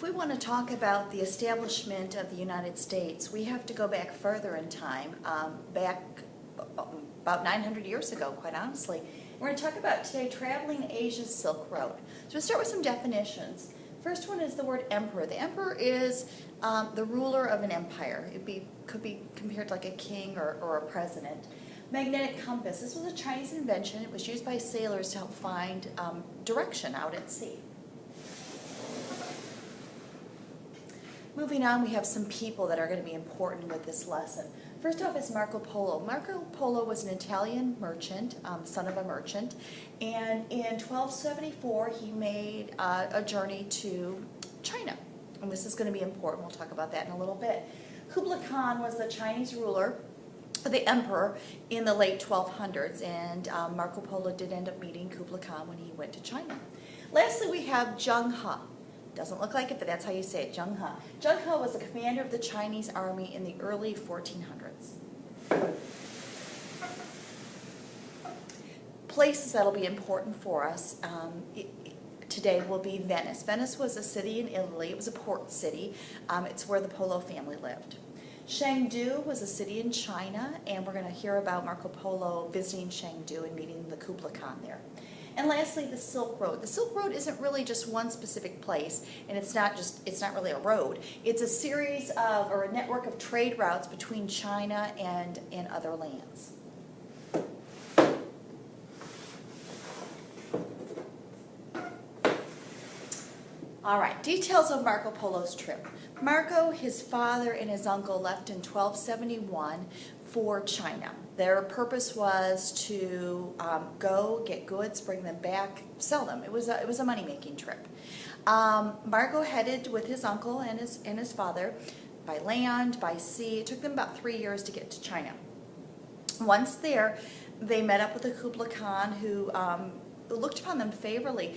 If we want to talk about the establishment of the United States, we have to go back further in time, back about 900 years ago, quite honestly. We're going to talk about today traveling Asia's Silk Road. So we'll start with some definitions. First one is the word emperor. The emperor is the ruler of an empire. Could be compared to like a king or a president. Magnetic compass. This was a Chinese invention. It was used by sailors to help find direction out at sea. Moving on, we have some people that are going to be important with this lesson. First off is Marco Polo. Marco Polo was an Italian merchant, son of a merchant, and in 1274 he made a journey to China. And this is going to be important. We'll talk about that in a little bit. Kublai Khan was the Chinese ruler, the emperor, in the late 1200s, and Marco Polo did end up meeting Kublai Khan when he went to China. Lastly, we have Zheng He. Doesn't look like it, but that's how you say it, Zheng He. Zheng He was the commander of the Chinese army in the early 1400s. Places that'll be important for us today will be Venice. Venice was a city in Italy. It was a port city. It's where the Polo family lived. Chengdu was a city in China, and we're going to hear about Marco Polo visiting Chengdu and meeting the Kublai Khan there. And lastly, the Silk Road. The Silk Road isn't really just one specific place, and it's not really a road. It's a series of, or a network of trade routes between China and other lands. All right, details of Marco Polo's trip. Marco, his father, and his uncle left in 1271 for China. Their purpose was to go get goods, bring them back, sell them. It was a money-making trip. Marco headed with his uncle and his father by land, by sea. It took them about 3 years to get to China. Once there, they met up with the Kublai Khan, who looked upon them favorably.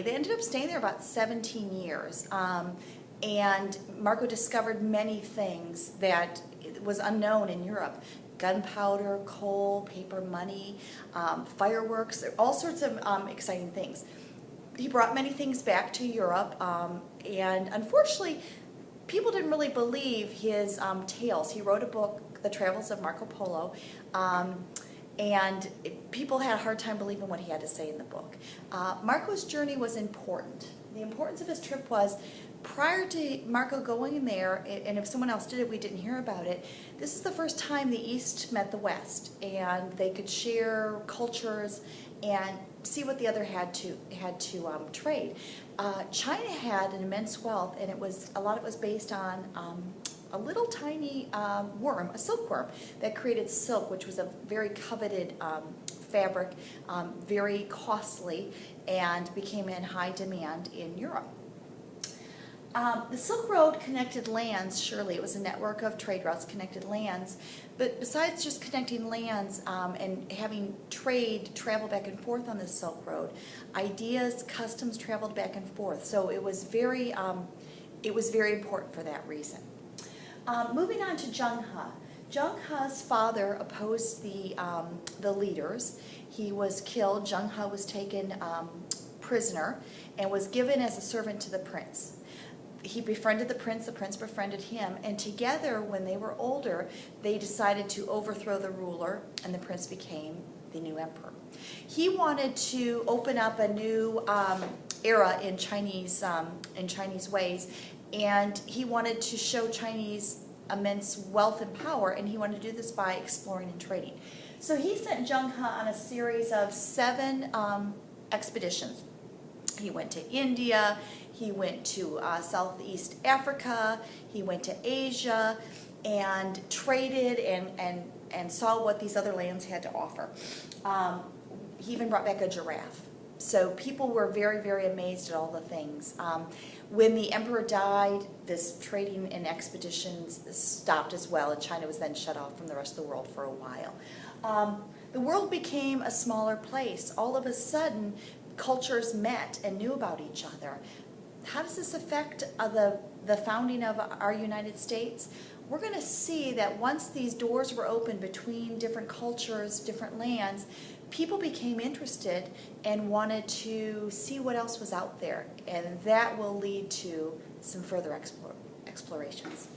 They ended up staying there about 17 years. And Marco discovered many things that was unknown in Europe. Gunpowder, coal, paper money, fireworks, all sorts of exciting things. He brought many things back to Europe, and unfortunately, people didn't really believe his tales. He wrote a book, The Travels of Marco Polo, and people had a hard time believing what he had to say in the book. Marco's journey was important. The importance of his trip was, prior to Marco going in there, and if someone else did it, we didn't hear about it, this is the first time the East met the West, and they could share cultures and see what the other had to trade. China had an immense wealth, and a lot of it was based on a little tiny worm, a silkworm, that created silk, which was a very coveted fabric, very costly, and became in high demand in Europe. The Silk Road connected lands, surely. It was a network of trade routes, connected lands. But besides just connecting lands and having trade travel back and forth on the Silk Road, ideas, customs traveled back and forth. So it was very important for that reason. Moving on to Zheng He. Zheng He's father opposed the leaders. He was killed. Zheng He was taken prisoner and was given as a servant to the prince. He befriended the prince befriended him, and together, when they were older, they decided to overthrow the ruler, and the prince became the new emperor. He wanted to open up a new era in Chinese ways, and he wanted to show Chinese immense wealth and power, and he wanted to do this by exploring and trading. So he sent Zheng He on a series of 7 expeditions. He went to India, he went to Southeast Africa, he went to Asia, and traded and saw what these other lands had to offer. He even brought back a giraffe. So people were very, very amazed at all the things. When the emperor died, this trading and expeditions stopped as well, and China was then shut off from the rest of the world for a while. The world became a smaller place. All of a sudden, cultures met and knew about each other. How does this affect the founding of our United States? We're going to see that once these doors were opened between different cultures, different lands, people became interested and wanted to see what else was out there, and that will lead to some further explorations.